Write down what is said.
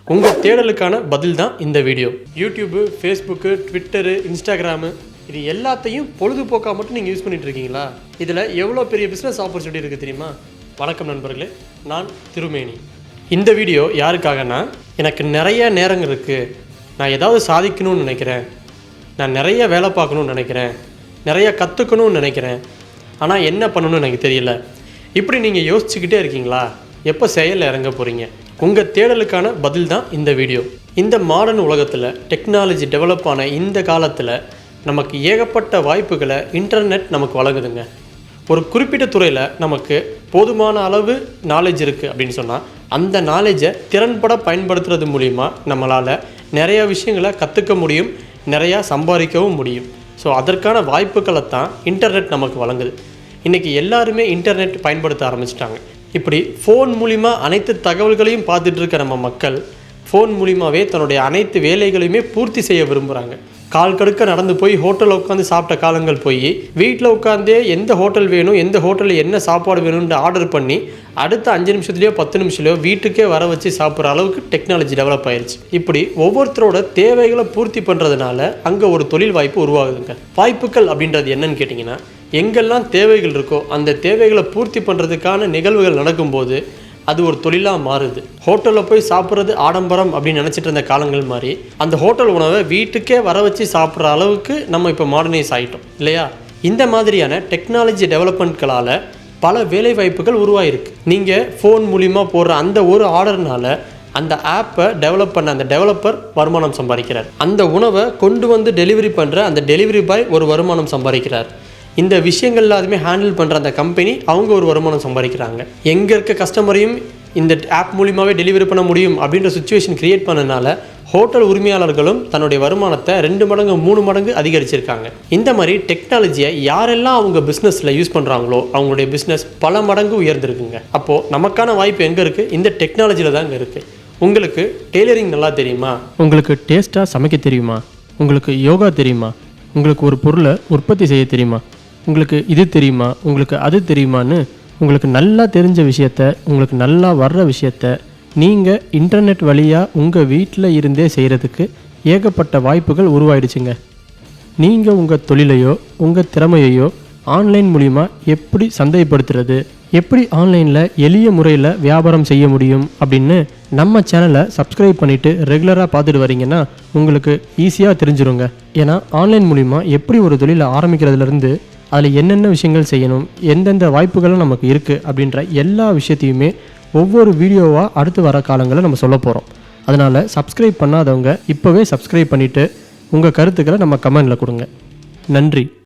உங்கள் தேடலுக்கான பதில் தான் இந்த video. YouTube, Facebook, Twitter, Instagram இது எல்லாத்தையும் பொழுதுபோக்காக மட்டும் நீங்கள் யூஸ் பண்ணிகிட்டு இருக்கீங்களா? இதில் எவ்வளோ பெரிய பிஸ்னஸ் ஆப்பர்ச்சுனிட்டி இருக்குது தெரியுமா? வணக்கம் நண்பர்களே, நான் திருமேனி. இந்த வீடியோ யாருக்காகனா, எனக்கு நிறைய நேரங்கள் இருக்குது, நான் ஏதாவது சாதிக்கணும்னு நினைக்கிறேன், நான் நிறைய வேலை பார்க்கணுன்னு நினைக்கிறேன், நிறைய கற்றுக்கணும்னு நினைக்கிறேன், ஆனால் என்ன பண்ணணும்னு எனக்கு தெரியல. இப்படி நீங்கள் யோசிச்சுக்கிட்டே இருக்கீங்களா? எப்போ செயலில் இறங்க போகிறீங்க? உங்கள் தேடலுக்கான பதில் தான் இந்த வீடியோ. இந்த மாடர்ன் உலகத்தில் டெக்னாலஜி டெவலப் ஆன இந்த காலத்தில் நமக்கு ஏகப்பட்ட வாய்ப்புகளை இன்டர்நெட் நமக்கு வழங்குதுங்க. ஒரு குறிப்பிட்ட துறையில் நமக்கு போதுமான அளவு நாலேஜ் இருக்குது அப்படின்னு சொன்னால் அந்த நாலேஜை திறன்பட பயன்படுத்துறது மூலிமா நம்மளால் நிறையா விஷயங்களை கற்றுக்க முடியும், நிறையா சம்பாதிக்கவும் முடியும். ஸோ அதற்கான வாய்ப்புகளை தான் இன்டர்நெட் நமக்கு வழங்குது. இன்றைக்கி எல்லாருமே இன்டர்நெட் பயன்படுத்த ஆரம்பிச்சிட்டாங்க. இப்படி ஃபோன் மூலிமா அனைத்து தகவல்களையும் பார்த்துட்டு இருக்க நம்ம மக்கள் ஃபோன் மூலிமாவே தன்னுடைய அனைத்து வேலைகளையுமே பூர்த்தி செய்ய விரும்புகிறாங்க. கால் கடுக்க நடந்து போய் ஹோட்டலில் உட்காந்து சாப்பிட்ட காலங்கள் போய் வீட்டில் உட்காந்தே எந்த ஹோட்டல் வேணும், எந்த ஹோட்டலில் என்ன சாப்பாடு வேணும்னு ஆர்டர் பண்ணி அடுத்த 5 நிமிஷத்துலையோ 10 நிமிஷத்துலையோ வீட்டுக்கே வர வச்சு சாப்பிட்ற அளவுக்கு டெக்னாலஜி டெவலப் ஆயிடுச்சு. இப்படி ஒவ்வொருத்தரோட தேவைகளை பூர்த்தி பண்ணுறதுனால அங்கே ஒரு தொழில் வாய்ப்பு உருவாகுதுங்க. வாய்ப்புகள் அப்படின்றது என்னன்னு கேட்டிங்கன்னா, எங்கெல்லாம் தேவைகள் இருக்கோ அந்த தேவைகளை பூர்த்தி பண்ணுறதுக்கான நிகழ்வுகள் நடக்கும்போது அது ஒரு தொழிலாக மாறுது. ஹோட்டலில் போய் சாப்பிட்றது ஆடம்பரம் அப்படின்னு நினச்சிட்டு இருந்த காலங்கள் மாதிரி அந்த ஹோட்டல் உணவை வீட்டுக்கே வர வச்சு சாப்பிட்ற அளவுக்கு நம்ம இப்போ மாடர்னைஸ் ஆகிட்டோம் இல்லையா? இந்த மாதிரியான டெக்னாலஜி டெவலப்மெண்ட்களால் பல வேலை வாய்ப்புகள் உருவாயிருக்கு. நீங்கள் ஃபோன் மூலிமா போடுற அந்த ஒரு ஆர்டர்னால அந்த ஆப்பை டெவலப் பண்ண அந்த டெவலப்பர் வருமானம் சம்பாதிக்கிறார். அந்த உணவை கொண்டு வந்து டெலிவரி பண்ணுற அந்த டெலிவரி பாய் ஒரு வருமானம் சம்பாதிக்கிறார். இந்த விஷயங்கள் எல்லாத்தையுமே ஹேண்டில் பண்ணுற அந்த கம்பெனி அவங்க ஒரு வருமானம் சம்பாதிக்கிறாங்க. எங்கே இருக்க கஸ்டமரையும் இந்த ஆப் மூலிமாவே டெலிவரி பண்ண முடியும் அப்படின்ற சுச்சுவேஷன் க்ரியேட் பண்ணனால ஹோட்டல் உரிமையாளர்களும் தன்னுடைய வருமானத்தை 2 மடங்கு 3 மடங்கு அதிகரிச்சிருக்காங்க. இந்த மாதிரி டெக்னாலஜியை யாரெல்லாம் அவங்க பிஸ்னஸில் யூஸ் பண்ணுறாங்களோ அவங்களுடைய பிஸ்னஸ் பல மடங்கு உயர்ந்திருக்குங்க. அப்போது நமக்கான வாய்ப்பு எங்கே இருக்குது? இந்த டெக்னாலஜியில் தாங்க இருக்குது. உங்களுக்கு டெய்லரிங் நல்லா தெரியுமா? உங்களுக்கு டேஸ்ட்டாக சமைக்க தெரியுமா? உங்களுக்கு யோகா தெரியுமா? உங்களுக்கு ஒரு பொருளை உற்பத்தி செய்ய தெரியுமா? உங்களுக்கு இது தெரியுமா, உங்களுக்கு அது தெரியுமான்னு உங்களுக்கு நல்லா தெரிஞ்ச விஷயத்த, உங்களுக்கு நல்லா வர்ற விஷயத்த நீங்கள் இன்டர்நெட் வழியாக உங்கள் வீட்டில் இருந்தே செய்கிறதுக்கு ஏகப்பட்ட வாய்ப்புகள் உருவாயிடுச்சுங்க. நீங்கள் உங்கள் தொழிலையோ உங்கள் திறமையையோ ஆன்லைன் மூலிமா எப்படி சந்தைப்படுத்துறது, எப்படி ஆன்லைனில் எளிய முறையில் வியாபாரம் செய்ய முடியும் அப்படின்னு நம்ம சேனலை சப்ஸ்கிரைப் பண்ணிவிட்டு ரெகுலராக பார்த்துட்டு வரீங்கன்னா உங்களுக்கு ஈஸியாக தெரிஞ்சிருங்க. ஏன்னா ஆன்லைன் மூலிமா எப்படி ஒரு தொழிலை ஆரம்பிக்கிறதுலேருந்து அதில் என்னென்ன விஷயங்கள் செய்யணும், எந்தெந்த வாய்ப்புகளும் நமக்கு இருக்குது அப்படின்ற எல்லா விஷயத்தையுமே ஒவ்வொரு வீடியோவாக அடுத்து வர காலங்களில் நம்ம சொல்ல போகிறோம். அதனால் சப்ஸ்கிரைப் பண்ணாதவங்க இப்போவே சப்ஸ்கிரைப் பண்ணிவிட்டு உங்கள் கருத்துக்களை நம்ம கமெண்டில் கொடுங்க. நன்றி.